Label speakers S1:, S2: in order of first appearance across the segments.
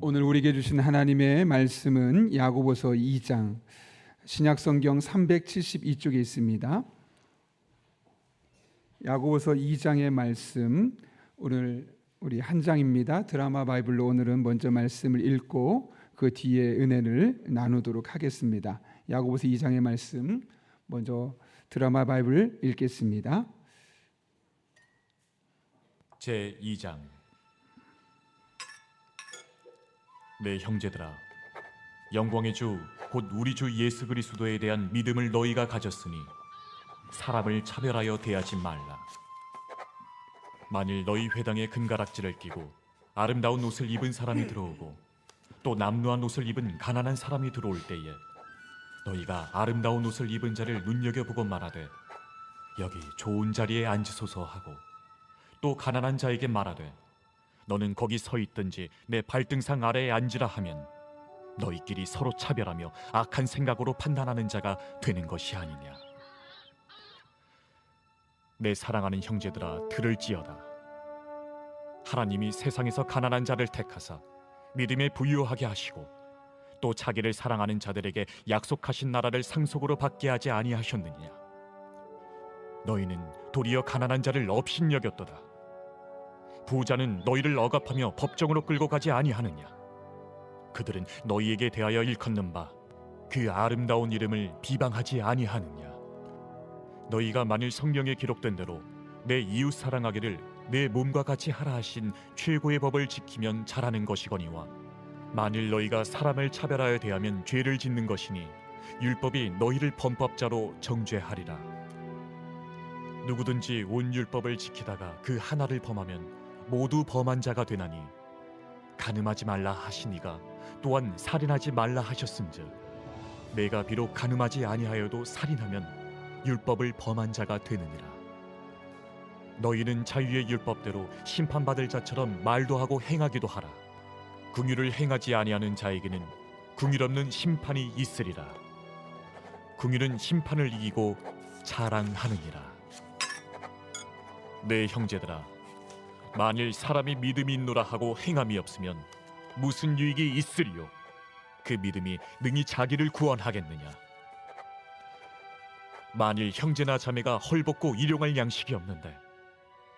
S1: 오늘 우리에게 주신 하나님의 말씀은 야고보서 2장 신약성경 372쪽에 있습니다. 야고보서 2장의 말씀, 오늘 우리 한 장입니다. 드라마 바이블로 오늘은 먼저 말씀을 읽고 그 뒤에 은혜를 나누도록 하겠습니다. 야고보서 2장의 말씀 먼저 드라마 바이블 읽겠습니다.
S2: 제2장. 내 형제들아, 영광의 주 곧 우리 주 예수 그리스도에 대한 믿음을 너희가 가졌으니 사람을 차별하여 대하지 말라. 만일 너희 회당에 금가락지를 끼고 아름다운 옷을 입은 사람이 들어오고 또 남루한 옷을 입은 가난한 사람이 들어올 때에 너희가 아름다운 옷을 입은 자를 눈여겨보고 말하되 여기 좋은 자리에 앉으소서 하고 또 가난한 자에게 말하되 너는 거기 서 있든지 내 발등상 아래에 앉으라 하면 너희끼리 서로 차별하며 악한 생각으로 판단하는 자가 되는 것이 아니냐. 내 사랑하는 형제들아, 들을지어다. 하나님이 세상에서 가난한 자를 택하사 믿음에 부유하게 하시고 또 자기를 사랑하는 자들에게 약속하신 나라를 상속으로 받게 하지 아니하셨느냐. 너희는 도리어 가난한 자를 업신여겼도다. 부자는 너희를 억압하며 법정으로 끌고 가지 아니하느냐. 그들은 너희에게 대하여 일컫는 바 그 아름다운 이름을 비방하지 아니하느냐. 너희가 만일 성경에 기록된 대로 내 이웃 사랑하기를 내 몸과 같이 하라 하신 최고의 법을 지키면 잘하는 것이거니와 만일 너희가 사람을 차별하여 대하면 죄를 짓는 것이니 율법이 너희를 범법자로 정죄하리라. 누구든지 온 율법을 지키다가 그 하나를 범하면 모두 범한 자가 되나니 간음하지 말라 하시니가 또한 살인하지 말라 하셨은즉 내가 비록 간음하지 아니하여도 살인하면 율법을 범한 자가 되느니라. 너희는 자유의 율법대로 심판받을 자처럼 말도 하고 행하기도 하라. 긍휼을 행하지 아니하는 자에게는 긍휼 없는 심판이 있으리라. 긍휼은 심판을 이기고 자랑하느니라. 내 형제들아, 만일 사람이 믿음이 있노라 하고 행함이 없으면 무슨 유익이 있으리요? 그 믿음이 능히 자기를 구원하겠느냐? 만일 형제나 자매가 헐벗고 일용할 양식이 없는데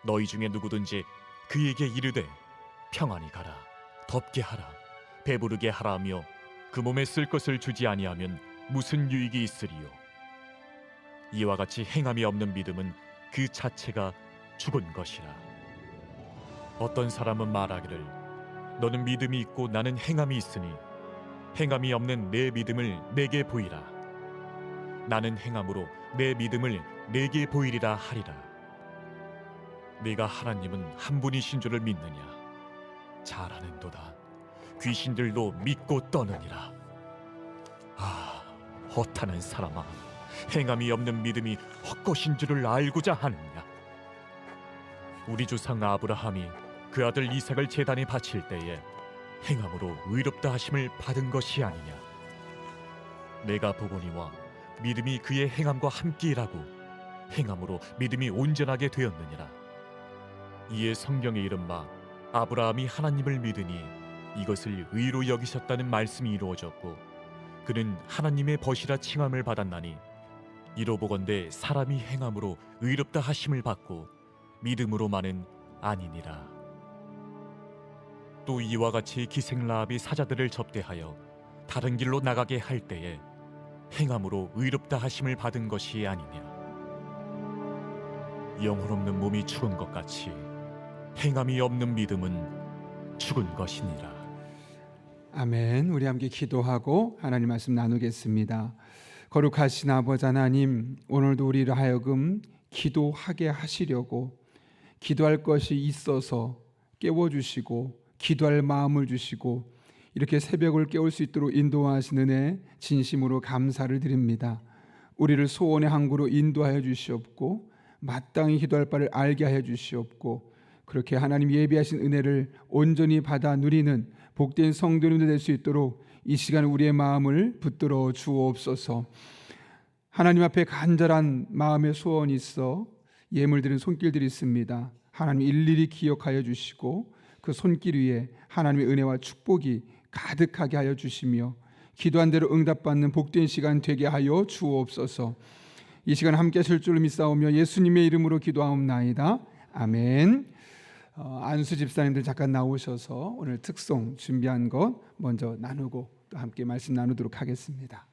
S2: 너희 중에 누구든지 그에게 이르되 평안히 가라, 덥게 하라, 배부르게 하라 하며 그 몸에 쓸 것을 주지 아니하면 무슨 유익이 있으리요? 이와 같이 행함이 없는 믿음은 그 자체가 죽은 것이라. 어떤 사람은 말하기를 너는 믿음이 있고 나는 행함이 있으니 행함이 없는 내 믿음을 내게 보이라. 나는 행함으로 내 믿음을 내게 보이리라 하리라. 네가 하나님은 한 분이신 줄을 믿느냐? 잘하는도다. 귀신들도 믿고 떠느니라. 아, 허탄한 사람아, 행함이 없는 믿음이 헛것인 줄을 알고자 하느냐? 우리 조상 아브라함이 그 아들 이삭을 제단에 바칠 때에 행함으로 의롭다 하심을 받은 것이 아니냐. 내가 보거니와 믿음이 그의 행함과 함께 일하고 행함으로 믿음이 온전하게 되었느니라. 이에 성경에 이른바 아브라함이 하나님을 믿으니 이것을 의로 여기셨다는 말씀이 이루어졌고 그는 하나님의 벗이라 칭함을 받았나니 이로 보건대 사람이 행함으로 의롭다 하심을 받고 믿음으로만은 아니니라. 또 이와 같이 기생라합이 사자들을 접대하여 다른 길로 나가게 할 때에 행함으로 의롭다 하심을 받은 것이 아니냐. 영혼 없는 몸이 죽은 것 같이 행함이 없는 믿음은 죽은 것이니라.
S1: 아멘. 우리 함께 기도하고 하나님 말씀 나누겠습니다. 거룩하신 아버지 하나님, 오늘도 우리를 하여금 기도하게 하시려고 기도할 것이 있어서 깨워주시고 기도할 마음을 주시고 이렇게 새벽을 깨울 수 있도록 인도하시는 은혜 진심으로 감사를 드립니다. 우리를 소원의 항구로 인도하여 주시옵고 마땅히 기도할 바를 알게 하여 주시옵고 그렇게 하나님 예비하신 은혜를 온전히 받아 누리는 복된 성도님들 될 수 있도록 이 시간 우리의 마음을 붙들어 주옵소서. 하나님 앞에 간절한 마음의 소원이 있어 예물 드린 손길들이 있습니다. 하나님 일일이 기억하여 주시고 그 손길 위에 하나님의 은혜와 축복이 가득하게 하여 주시며 기도한 대로 응답받는 복된 시간 되게 하여 주옵소서. 이 시간 함께 하실 줄 믿사오며 예수님의 이름으로 기도하옵나이다. 아멘. 안수 집사님들 잠깐 나오셔서 오늘 특송 준비한 것 먼저 나누고 또 함께 말씀 나누도록 하겠습니다.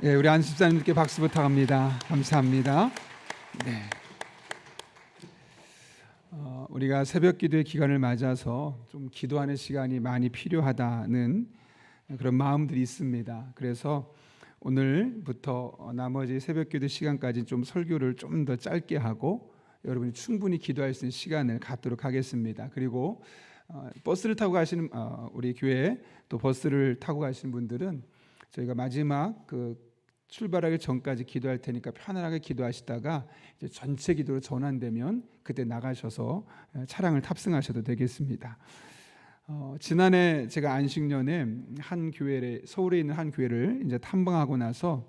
S1: 예, 우리 안 집사님께 박수 부탁합니다. 감사합니다. 네. 우리가 새벽 기도의 기간을 맞아서 좀 기도하는 시간이 많이 필요하다는 그런 마음들이 있습니다. 그래서 오늘부터 나머지 새벽 기도 시간까지 좀 설교를 좀 더 짧게 하고 여러분이 충분히 기도할 수 있는 시간을 갖도록 하겠습니다. 그리고 버스를 타고 가시는 우리 교회 또 버스를 타고 가시는 분들은 저희가 마지막 출발하기 전까지 기도할 테니까 편안하게 기도하시다가 이제 전체 기도로 전환되면 그때 나가셔서 차량을 탑승하셔도 되겠습니다. 지난해 제가 안식년에 한 교회를 서울에 있는 한 교회를 이제 탐방하고 나서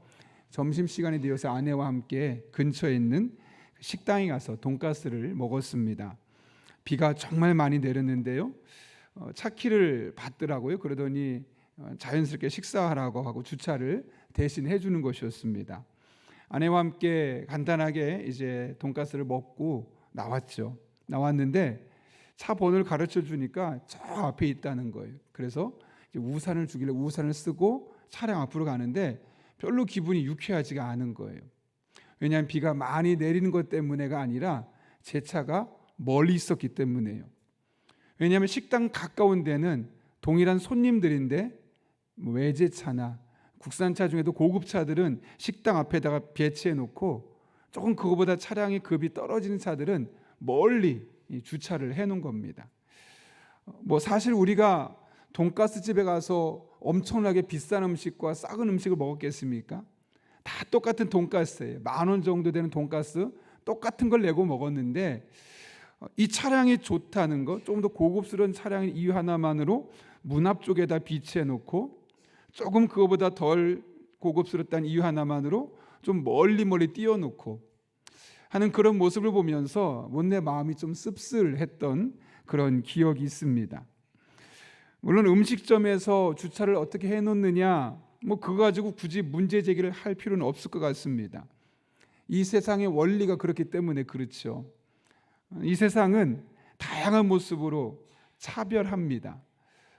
S1: 점심 시간이 되어서 아내와 함께 근처에 있는 식당에 가서 돈가스를 먹었습니다. 비가 정말 많이 내렸는데요. 차키를 받더라고요. 그러더니 자연스럽게 식사하라고 하고 주차를 대신 해주는 것이었습니다. 아내와 함께 간단하게 이제 돈가스를 먹고 나왔는데 차 번호를 가르쳐 주니까 저 앞에 있다는 거예요. 그래서 이제 우산을 주길래 우산을 쓰고 차량 앞으로 가는데 별로 기분이 유쾌하지가 않은 거예요. 왜냐하면 비가 많이 내리는 것 때문에가 아니라 제 차가 멀리 있었기 때문에요. 왜냐하면 식당 가까운 데는 동일한 손님들인데 외제차나 국산차 중에도 고급차들은 식당 앞에다가 배치해 놓고 조금 그거보다 차량의 급이 떨어지는 차들은 멀리 주차를 해 놓은 겁니다. 사실 우리가 돈가스 집에 가서 엄청나게 비싼 음식과 작은 음식을 먹었겠습니까? 다 똑같은 돈가스예요. 10,000원 정도 되는 돈가스 똑같은 걸 내고 먹었는데 이 차량이 좋다는 것, 좀 더 고급스러운 차량의 이유 하나만으로 문 앞쪽에다 비치해 놓고 조금 그거보다 덜 고급스럽다는 이유 하나만으로 좀 멀리 띄워놓고 하는 그런 모습을 보면서 내 마음이 좀 씁쓸했던 그런 기억이 있습니다. 물론 음식점에서 주차를 어떻게 해놓느냐 그거 가지고 굳이 문제 제기를 할 필요는 없을 것 같습니다. 이 세상의 원리가 그렇기 때문에 그렇죠. 이 세상은 다양한 모습으로 차별합니다.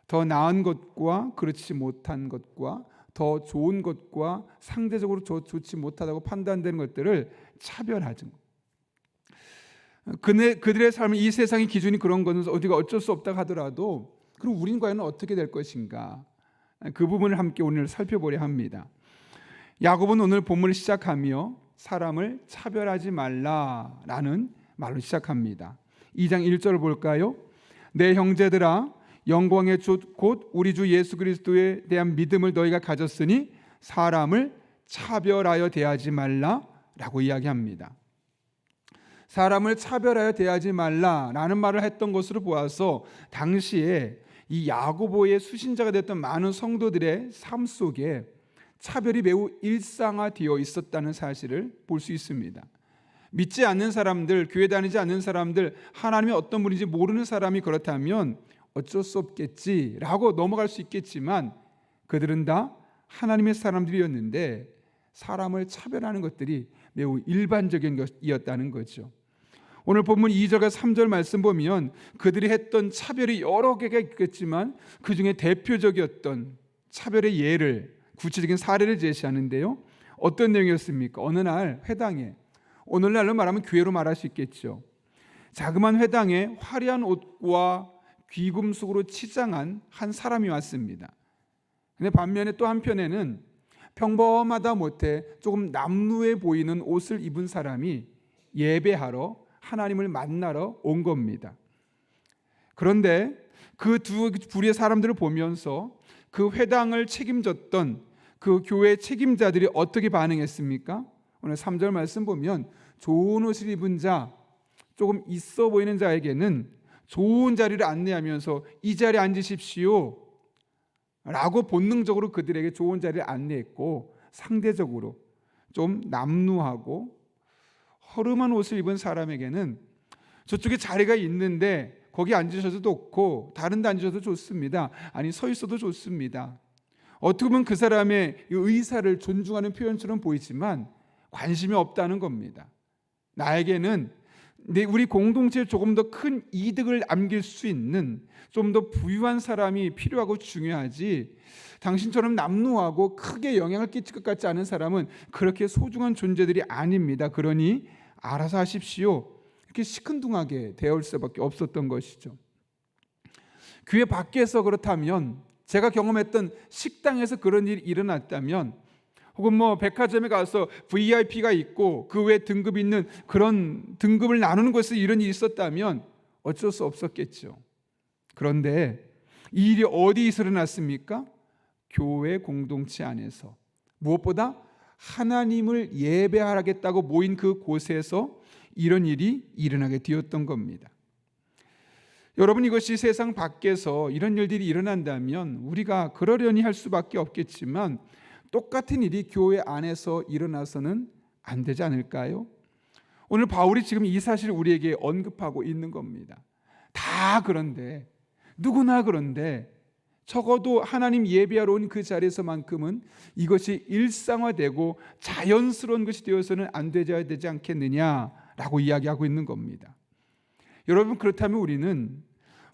S1: 더 나은 것과 그렇지 못한 것과 더 좋은 것과 상대적으로 좋지 못하다고 판단되는 것들을 차별하죠. 그들의 삶은 이 세상의 기준이 그런 것은 어디가 어쩔 수 없다 하더라도 그럼 우리는 과연 어떻게 될 것인가? 그 부분을 함께 오늘 살펴보려 합니다. 야곱은 오늘 본문을 시작하며 사람을 차별하지 말라라는 말로 시작합니다. 2장 1절을 볼까요? 내 형제들아 영광의 주 곧 우리 주 예수 그리스도에 대한 믿음을 너희가 가졌으니 사람을 차별하여 대하지 말라라고 이야기합니다. 사람을 차별하여 대하지 말라라는 말을 했던 것으로 보아서 당시에 이 야고보의 수신자가 됐던 많은 성도들의 삶 속에 차별이 매우 일상화되어 있었다는 사실을 볼 수 있습니다. 믿지 않는 사람들, 교회 다니지 않는 사람들, 하나님이 어떤 분인지 모르는 사람이 그렇다면 어쩔 수 없겠지라고 넘어갈 수 있겠지만 그들은 다 하나님의 사람들이었는데 사람을 차별하는 것들이 매우 일반적인 것이었다는 거죠. 오늘 본문 2절과 3절 말씀 보면 그들이 했던 차별이 여러 개가 있겠지만 그 중에 대표적이었던 차별의 예를, 구체적인 사례를 제시하는데요. 어떤 내용이었습니까? 어느 날 회당에, 오늘날로 말하면 교회로 말할 수 있겠죠. 자그마한 회당에 화려한 옷과 귀금속으로 치장한 한 사람이 왔습니다. 근데 반면에 또 한편에는 평범하다 못해 조금 남루해 보이는 옷을 입은 사람이 예배하러 하나님을 만나러 온 겁니다. 그런데 그 두 부류의 사람들을 보면서 그 회당을 책임졌던 그 교회 책임자들이 어떻게 반응했습니까? 오늘 3절 말씀 보면 좋은 옷을 입은 자, 조금 있어 보이는 자에게는 좋은 자리를 안내하면서 이 자리에 앉으십시오 라고 본능적으로 그들에게 좋은 자리를 안내했고, 상대적으로 좀 남루하고 허름한 옷을 입은 사람에게는 저쪽에 자리가 있는데 거기 앉으셔도 좋고 다른 데 앉으셔도 좋습니다, 아니 서 있어도 좋습니다. 어떻게 보면 그 사람의 의사를 존중하는 표현처럼 보이지만 관심이 없다는 겁니다. 나에게는 우리 공동체에 조금 더 큰 이득을 남길 수 있는 좀 더 부유한 사람이 필요하고 중요하지, 당신처럼 남루하고 크게 영향을 끼칠 것 같지 않은 사람은 그렇게 소중한 존재들이 아닙니다. 그러니 알아서 하십시오. 이렇게 시큰둥하게 대할 수밖에 없었던 것이죠. 교회 밖에서 그렇다면, 제가 경험했던 식당에서 그런 일이 일어났다면, 혹은 백화점에 가서 VIP가 있고 그 외에 등급이 있는 그런 등급을 나누는 곳에서 이런 일이 있었다면 어쩔 수 없었겠죠. 그런데 이 일이 어디에서 일어났습니까? 교회 공동체 안에서, 무엇보다 하나님을 예배하겠다고 모인 그 곳에서 이런 일이 일어나게 되었던 겁니다. 여러분, 이것이 세상 밖에서 이런 일들이 일어난다면 우리가 그러려니 할 수밖에 없겠지만 똑같은 일이 교회 안에서 일어나서는 안 되지 않을까요? 오늘 바울이 지금 이 사실을 우리에게 언급하고 있는 겁니다. 다 그런데, 누구나 그런데 적어도 하나님 예배하러 온 그 자리에서만큼은 이것이 일상화되고 자연스러운 것이 되어서는 안 되지 않겠느냐라고 이야기하고 있는 겁니다. 여러분, 그렇다면 우리는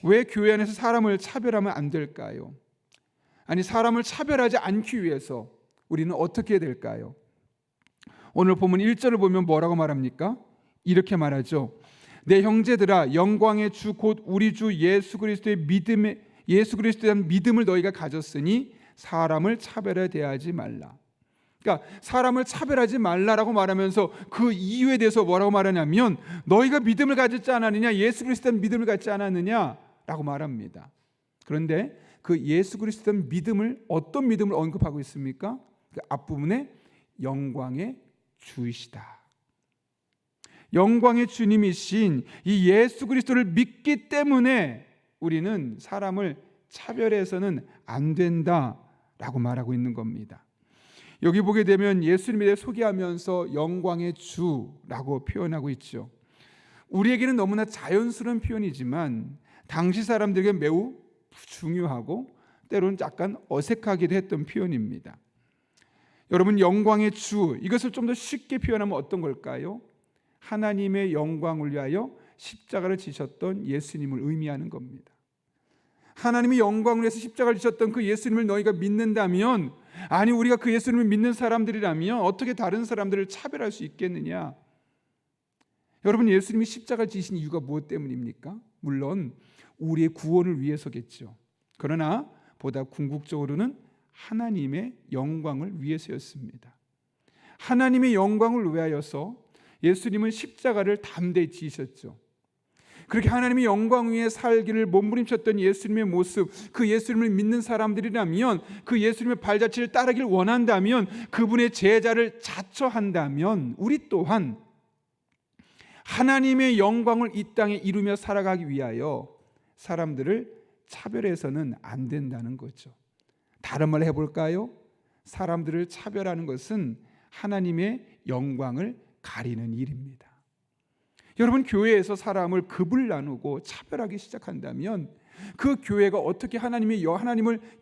S1: 왜 교회 안에서 사람을 차별하면 안 될까요? 아니, 사람을 차별하지 않기 위해서 우리는 어떻게 해야 될까요? 오늘 본문 1절을 보면 뭐라고 말합니까? 이렇게 말하죠. 내 형제들아, 영광의 주 곧 우리 주 예수 그리스도에 대한 믿음을 너희가 가졌으니 사람을 차별해 대하지 말라. 그러니까 사람을 차별하지 말라라고 말하면서 그 이유에 대해서 뭐라고 말하냐면, 너희가 믿음을 가졌지 않았느냐, 예수 그리스도에 대한 믿음을 갖지 않았느냐라고 말합니다. 그런데 그 예수 그리스도에 대한 믿음을, 어떤 믿음을 언급하고 있습니까? 그 앞부분에 영광의 주이시다, 영광의 주님이신 이 예수 그리스도를 믿기 때문에 우리는 사람을 차별해서는 안 된다라고 말하고 있는 겁니다. 여기 보게 되면 예수님에 대해 소개하면서 영광의 주라고 표현하고 있죠. 우리에게는 너무나 자연스러운 표현이지만 당시 사람들에게 매우 중요하고 때로는 약간 어색하기도 했던 표현입니다. 여러분, 영광의 주, 이것을 좀 더 쉽게 표현하면 어떤 걸까요? 하나님의 영광을 위하여 십자가를 지셨던 예수님을 의미하는 겁니다. 하나님이 영광을 위해서 십자가를 지셨던 그 예수님을 너희가 믿는다면, 아니 우리가 그 예수님을 믿는 사람들이라면 어떻게 다른 사람들을 차별할 수 있겠느냐? 여러분, 예수님이 십자가를 지신 이유가 무엇 때문입니까? 물론 우리의 구원을 위해서겠죠. 그러나 보다 궁극적으로는 하나님의 영광을 위해서였습니다. 하나님의 영광을 위하여서 예수님은 십자가를 담대히 지셨죠. 그렇게 하나님의 영광 위에 살기를 몸부림쳤던 예수님의 모습, 그 예수님을 믿는 사람들이라면, 그 예수님의 발자취를 따르길 원한다면, 그분의 제자를 자처한다면 우리 또한 하나님의 영광을 이 땅에 이루며 살아가기 위하여 사람들을 차별해서는 안 된다는 거죠. 다른 말로 해볼까요? 사람들을 차별하는 것은 하나님의 영광을 가리는 일입니다. 여러분, 교회에서 사람을 급을 나누고 차별하기 시작한다면 그 교회가 어떻게 하나님을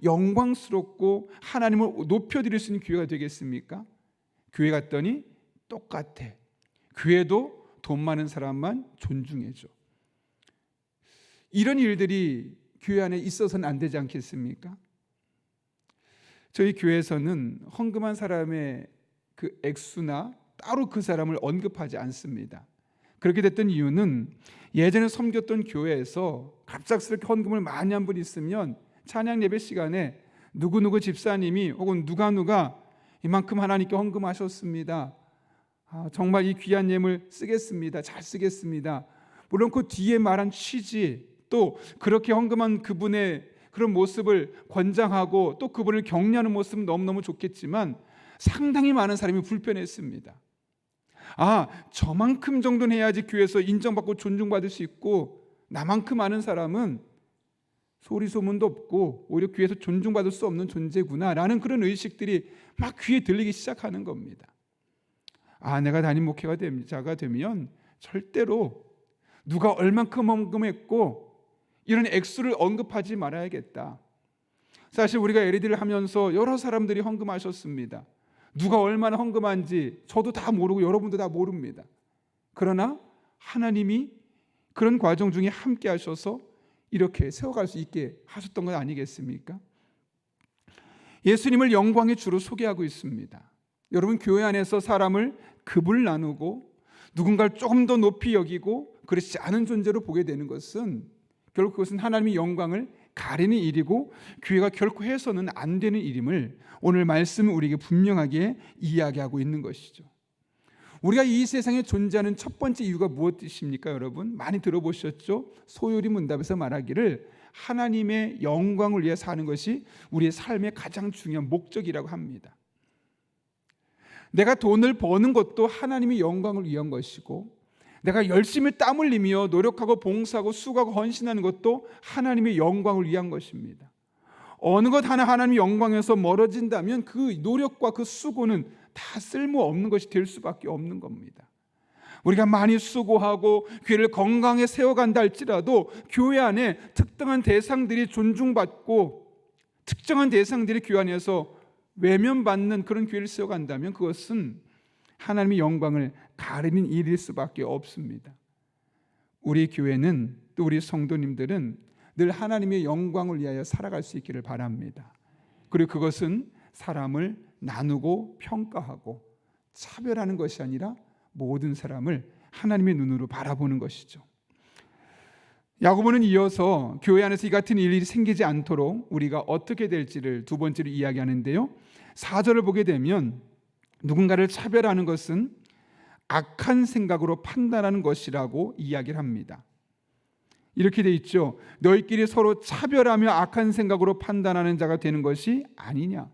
S1: 영광스럽고 하나님을 높여드릴 수 있는 교회가 되겠습니까? 교회 갔더니 똑같아. 교회도 돈 많은 사람만 존중해줘. 이런 일들이 교회 안에 있어서는 안 되지 않겠습니까? 저희 교회에서는 헌금한 사람의 그 액수나 따로 그 사람을 언급하지 않습니다. 그렇게 됐던 이유는 예전에 섬겼던 교회에서 갑작스럽게 헌금을 많이 한 분 있으면 찬양 예배 시간에 누구누구 집사님이 혹은 누가 이만큼 하나님께 헌금하셨습니다. 정말 이 귀한 예물 쓰겠습니다. 잘 쓰겠습니다. 물론 그 뒤에 말한 취지, 또 그렇게 헌금한 그분의 그런 모습을 권장하고 또 그분을 격려하는 모습은 너무너무 좋겠지만 상당히 많은 사람이 불편했습니다. 저만큼 정도는 해야지 교회에서 인정받고 존중받을 수 있고, 나만큼 아는 사람은 소리 소문도 없고 오히려 교회에서 존중받을 수 없는 존재구나 라는 그런 의식들이 막 귀에 들리기 시작하는 겁니다. 내가 담임 목회자가 되면 절대로 누가 얼만큼 헌금했고 이런 액수를 언급하지 말아야겠다. 사실 우리가 LED를 하면서 여러 사람들이 헌금하셨습니다. 누가 얼마나 헌금한지 저도 다 모르고 여러분도 다 모릅니다. 그러나 하나님이 그런 과정 중에 함께 하셔서 이렇게 세워갈 수 있게 하셨던 것 아니겠습니까? 예수님을 영광의 주로 소개하고 있습니다. 여러분, 교회 안에서 사람을 급을 나누고 누군가를 조금 더 높이 여기고 그렇지 않은 존재로 보게 되는 것은 결국 그것은 하나님의 영광을 가리는 일이고 교회가 결코 해서는 안 되는 일임을 오늘 말씀은 우리에게 분명하게 이야기하고 있는 것이죠. 우리가 이 세상에 존재하는 첫 번째 이유가 무엇이십니까, 여러분? 많이 들어보셨죠? 소요리 문답에서 말하기를 하나님의 영광을 위해 사는 것이 우리의 삶의 가장 중요한 목적이라고 합니다. 내가 돈을 버는 것도 하나님의 영광을 위한 것이고, 내가 열심히 땀 흘리며 노력하고 봉사하고 수고하고 헌신하는 것도 하나님의 영광을 위한 것입니다. 어느 것 하나 하나님의 영광에서 멀어진다면 그 노력과 그 수고는 다 쓸모없는 것이 될 수밖에 없는 겁니다. 우리가 많이 수고하고 교회를 건강하게 세워간다 할지라도 교회 안에 특정한 대상들이 존중받고 특정한 대상들이 교회 안에서 외면받는 그런 교회를 세워간다면 그것은 하나님의 영광을 가리는 일일 수밖에 없습니다. 우리 교회는, 또 우리 성도님들은 늘 하나님의 영광을 위하여 살아갈 수 있기를 바랍니다. 그리고 그것은 사람을 나누고 평가하고 차별하는 것이 아니라 모든 사람을 하나님의 눈으로 바라보는 것이죠. 야고보는 이어서 교회 안에서 이 같은 일이 생기지 않도록 우리가 어떻게 될지를 두 번째로 이야기하는데요, 4절을 보게 되면 누군가를 차별하는 것은 악한 생각으로 판단하는 것이라고 이야기를 합니다. 이렇게 돼 있죠. 너희끼리 서로 차별하며 악한 생각으로 판단하는 자가 되는 것이 아니냐.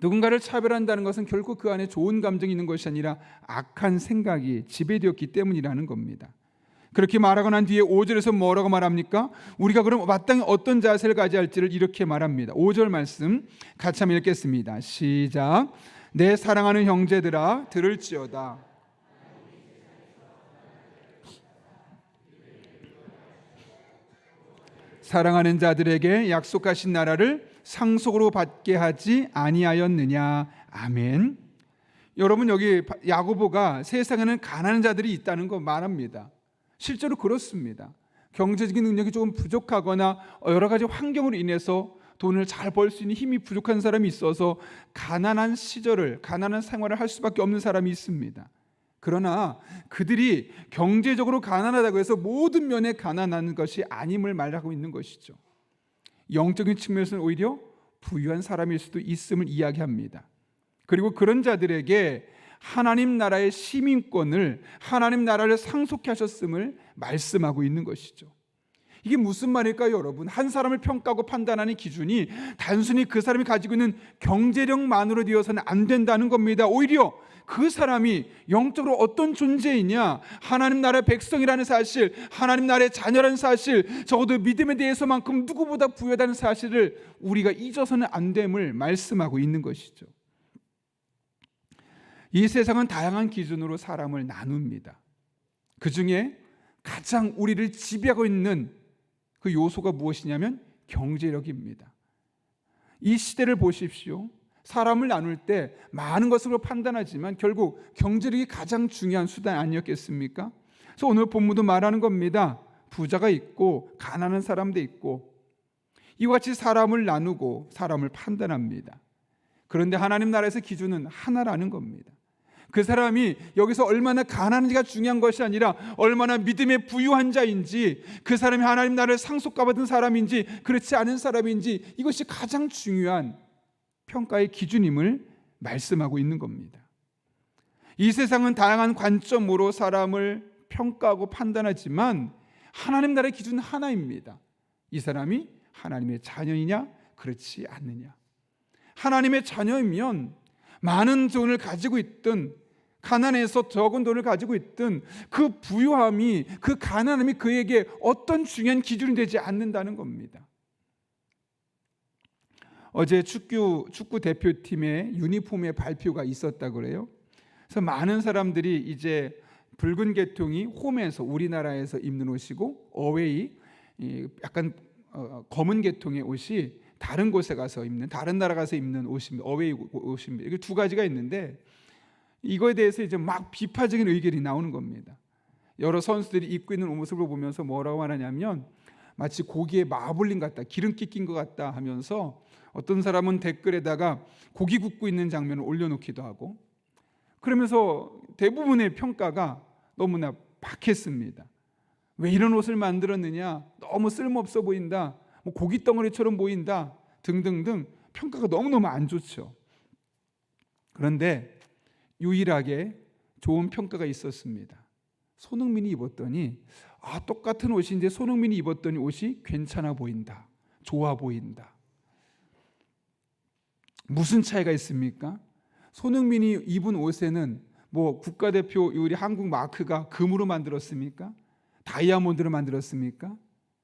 S1: 누군가를 차별한다는 것은 결코 그 안에 좋은 감정이 있는 것이 아니라 악한 생각이 지배되었기 때문이라는 겁니다. 그렇게 말하고 난 뒤에 5절에서 뭐라고 말합니까? 우리가 그럼 마땅히 어떤 자세를 가져야 할지를 이렇게 말합니다. 5절 말씀 같이 한번 읽겠습니다. 시작. 내 사랑하는 형제들아 들을지어다. 사랑하는 자들에게 약속하신 나라를 상속으로 받게 하지 아니하였느냐. 아멘. 여러분, 여기 야고보가 세상에는 가난한 자들이 있다는 거 말합니다. 실제로 그렇습니다. 경제적인 능력이 조금 부족하거나 여러 가지 환경으로 인해서 돈을 잘 벌 수 있는 힘이 부족한 사람이 있어서 가난한 생활을 할 수밖에 없는 사람이 있습니다. 그러나 그들이 경제적으로 가난하다고 해서 모든 면에 가난한 것이 아님을 말하고 있는 것이죠. 영적인 측면에서는 오히려 부유한 사람일 수도 있음을 이야기합니다. 그리고 그런 자들에게 하나님 나라의 시민권을, 하나님 나라를 상속케 하셨음을 말씀하고 있는 것이죠. 이게 무슨 말일까요, 여러분? 한 사람을 평가하고 판단하는 기준이 단순히 그 사람이 가지고 있는 경제력만으로 되어서는 안 된다는 겁니다. 오히려 그 사람이 영적으로 어떤 존재이냐, 하나님 나라의 백성이라는 사실, 하나님 나라의 자녀라는 사실, 적어도 믿음에 대해서만큼 누구보다 부유하다는 사실을 우리가 잊어서는 안 됨을 말씀하고 있는 것이죠. 이 세상은 다양한 기준으로 사람을 나눕니다. 그 중에 가장 우리를 지배하고 있는 그 요소가 무엇이냐면 경제력입니다. 이 시대를 보십시오. 사람을 나눌 때 많은 것으로 판단하지만 결국 경제력이 가장 중요한 수단 아니었겠습니까? 그래서 오늘 본문도 말하는 겁니다. 부자가 있고 가난한 사람도 있고 이와 같이 사람을 나누고 사람을 판단합니다. 그런데 하나님 나라에서 기준은 하나라는 겁니다. 그 사람이 여기서 얼마나 가난한지가 중요한 것이 아니라 얼마나 믿음에 부유한 자인지, 그 사람이 하나님 나라를 상속받은 사람인지 그렇지 않은 사람인지, 이것이 가장 중요한 평가의 기준임을 말씀하고 있는 겁니다. 이 세상은 다양한 관점으로 사람을 평가하고 판단하지만 하나님 나라의 기준은 하나입니다. 이 사람이 하나님의 자녀이냐 그렇지 않느냐. 하나님의 자녀이면 많은 돈을 가지고 있든 가난해서 적은 돈을 가지고 있든 그 부유함이, 그 가난함이 그에게 어떤 중요한 기준이 되지 않는다는 겁니다. 어제 축구 대표팀의 유니폼의 발표가 있었다고 그래요. 그래서 많은 사람들이 이제 붉은 계통이 홈에서 우리나라에서 입는 옷이고 어웨이 약간 검은 계통의 옷이 다른 곳에 가서 입는, 다른 나라 가서 입는 옷입니다. 어웨이 옷입니다. 이게 두 가지가 있는데 이거에 대해서 이제 막 비판적인 의견이 나오는 겁니다. 여러 선수들이 입고 있는 모습을 보면서 뭐라고 말하냐면 마치 고기에 마블링 같다, 기름기 낀 것 같다 하면서 어떤 사람은 댓글에다가 고기 굽고 있는 장면을 올려놓기도 하고, 그러면서 대부분의 평가가 너무나 박했습니다. 왜 이런 옷을 만들었느냐, 너무 쓸모없어 보인다, 고기 덩어리처럼 보인다 등등등 평가가 너무너무 안 좋죠. 그런데 유일하게 좋은 평가가 있었습니다. 손흥민이 입었더니 똑같은 옷인데 손흥민이 입었더니 옷이 괜찮아 보인다, 좋아 보인다. 무슨 차이가 있습니까? 손흥민이 입은 옷에는 뭐 국가대표 우리 한국 마크가 금으로 만들었습니까? 다이아몬드로 만들었습니까?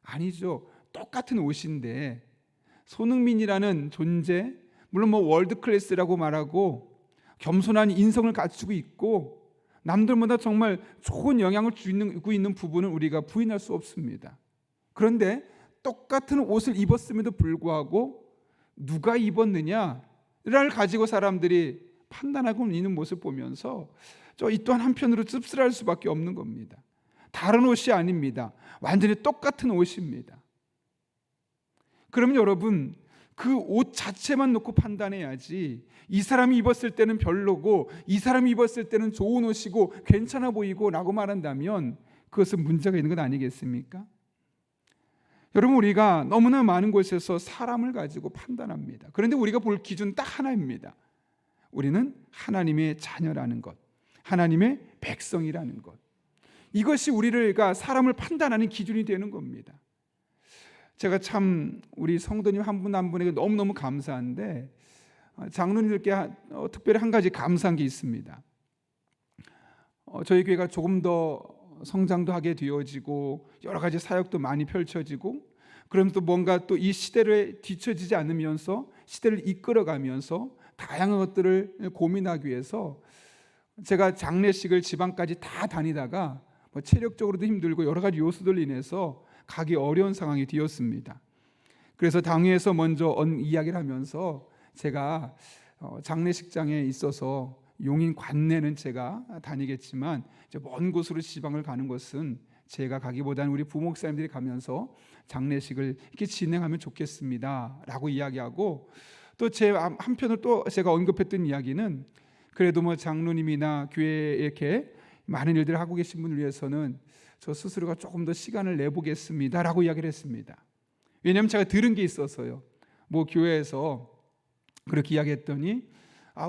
S1: 아니죠. 똑같은 옷인데 손흥민이라는 존재, 물론 뭐 월드 클래스라고 말하고 겸손한 인성을 갖추고 있고 남들보다 정말 좋은 영향을 주고 있는 부분은 우리가 부인할 수 없습니다. 그런데 똑같은 옷을 입었음에도 불구하고 누가 입었느냐를 가지고 사람들이 판단하고 있는 모습 보면서 이 또한 한편으로 씁쓸할 수밖에 없는 겁니다. 다른 옷이 아닙니다. 완전히 똑같은 옷입니다. 그러면 여러분, 그 옷 자체만 놓고 판단해야지 이 사람이 입었을 때는 별로고 이 사람이 입었을 때는 좋은 옷이고 괜찮아 보이고 라고 말한다면 그것은 문제가 있는 것 아니겠습니까? 여러분, 우리가 너무나 많은 곳에서 사람을 가지고 판단합니다. 그런데 우리가 볼 기준은 딱 하나입니다. 우리는 하나님의 자녀라는 것, 하나님의 백성이라는 것, 이것이 우리가 사람을 판단하는 기준이 되는 겁니다. 제가 참 우리 성도님 한 분 한 분에게 너무너무 감사한데 장로님들께 특별히 한 가지 감사한 게 있습니다. 저희 교회가 조금 더 성장도 하게 되어지고 여러 가지 사역도 많이 펼쳐지고, 그럼 또 뭔가 또 이 시대를 뒤처지지 않으면서 시대를 이끌어가면서 다양한 것들을 고민하기 위해서 제가 장례식을 지방까지 다 다니다가 체력적으로도 힘들고 여러 가지 요소들로 인해서 가기 어려운 상황이 되었습니다. 그래서 당회에서 먼저 이야기를 하면서 제가 장례식장에 있어서 용인 관내는 제가 다니겠지만 이제 먼 곳으로 지방을 가는 것은 제가 가기보다는 우리 부목사님들이 가면서 장례식을 이렇게 진행하면 좋겠습니다 라고 이야기하고, 또 제 한편으로 또 제가 언급했던 이야기는 그래도 뭐 장로님이나 교회에 이렇게 많은 일들을 하고 계신 분을 위해서는 저 스스로가 조금 더 시간을 내보겠습니다 라고 이야기를 했습니다. 왜냐하면 제가 들은 게 있어서요. 뭐 교회에서 그렇게 이야기했더니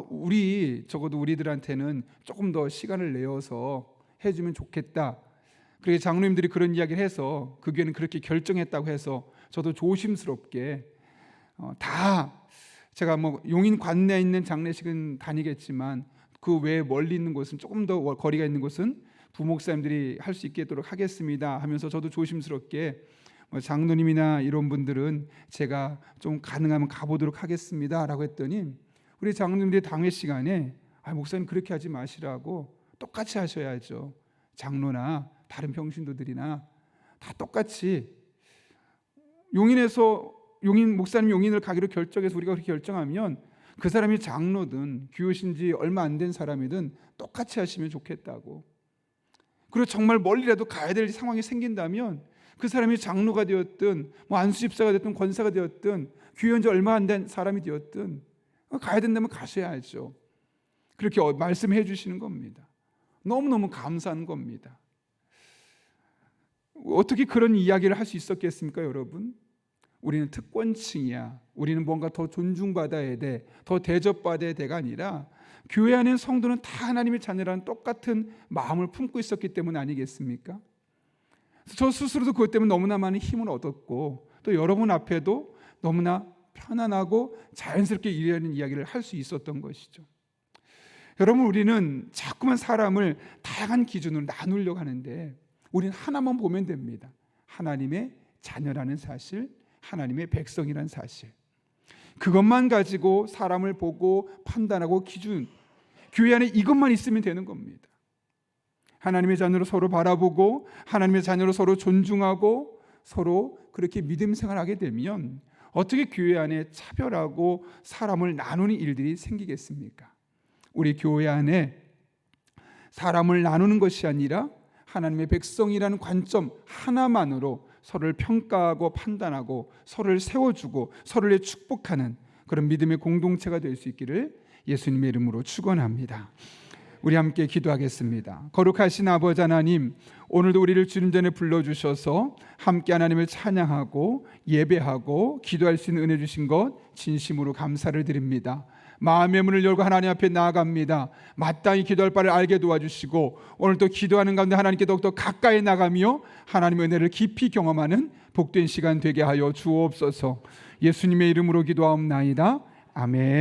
S1: 우리 적어도 우리들한테는 조금 더 시간을 내어서 해주면 좋겠다. 그래서 장로님들이 그런 이야기를 해서 그 교회는 그렇게 결정했다고 해서 저도 조심스럽게 다 제가 뭐 용인 관내에 있는 장례식은 다니겠지만 그 외에 멀리 있는 곳은 조금 더 거리가 있는 곳은 부목사님들이 할 수 있도록 하겠습니다 하면서 저도 조심스럽게 장로님이나 이런 분들은 제가 좀 가능하면 가보도록 하겠습니다 라고 했더니 우리 장로님들이 당회 시간에 목사님 그렇게 하지 마시라고, 똑같이 하셔야죠. 장로나 다른 평신도들이나 다 똑같이 용인 목사님 용인을 가기로 결정해서 우리가 그렇게 결정하면 그 사람이 장로든 교우신지 얼마 안 된 사람이든 똑같이 하시면 좋겠다고. 그리고 정말 멀리라도 가야 될 상황이 생긴다면 그 사람이 장로가 되었든 뭐 안수집사가 되었든 권사가 되었든 교회한 지 얼마 안 된 사람이 되었든 가야 된다면 가셔야죠. 그렇게 말씀해 주시는 겁니다. 너무너무 감사한 겁니다. 어떻게 그런 이야기를 할 수 있었겠습니까, 여러분? 우리는 특권층이야, 우리는 뭔가 더 존중받아야 돼, 더 대접받아야 돼가 아니라 교회 안에 성도는 다 하나님의 자녀라는 똑같은 마음을 품고 있었기 때문 아니겠습니까? 저 스스로도 그것 때문에 너무나 많은 힘을 얻었고, 또 여러분 앞에도 너무나 편안하고 자연스럽게 이러한 이야기를 할 수 있었던 것이죠. 여러분, 우리는 자꾸만 사람을 다양한 기준으로 나누려고 하는데 우리는 하나만 보면 됩니다. 하나님의 자녀라는 사실, 하나님의 백성이라는 사실. 그것만 가지고 사람을 보고 판단하고 기준, 교회 안에 이것만 있으면 되는 겁니다. 하나님의 자녀로 서로 바라보고 하나님의 자녀로 서로 존중하고 서로 그렇게 믿음 생활하게 되면 어떻게 교회 안에 차별하고 사람을 나누는 일들이 생기겠습니까? 우리 교회 안에 사람을 나누는 것이 아니라 하나님의 백성이라는 관점 하나만으로 서로를 평가하고 판단하고 서로를 세워주고 서로를 축복하는 그런 믿음의 공동체가 될 수 있기를 예수님의 이름으로 축원합니다. 우리 함께 기도하겠습니다. 거룩하신 아버지 하나님, 오늘도 우리를 주님 전에 불러주셔서 함께 하나님을 찬양하고 예배하고 기도할 수 있는 은혜 주신 것 진심으로 감사를 드립니다. 마음의 문을 열고 하나님 앞에 나아갑니다. 마땅히 기도할 바를 알게 도와주시고 오늘도 기도하는 가운데 하나님께 더욱더 가까이 나가며 하나님의 은혜를 깊이 경험하는 복된 시간 되게 하여 주옵소서. 예수님의 이름으로 기도하옵나이다. 아멘.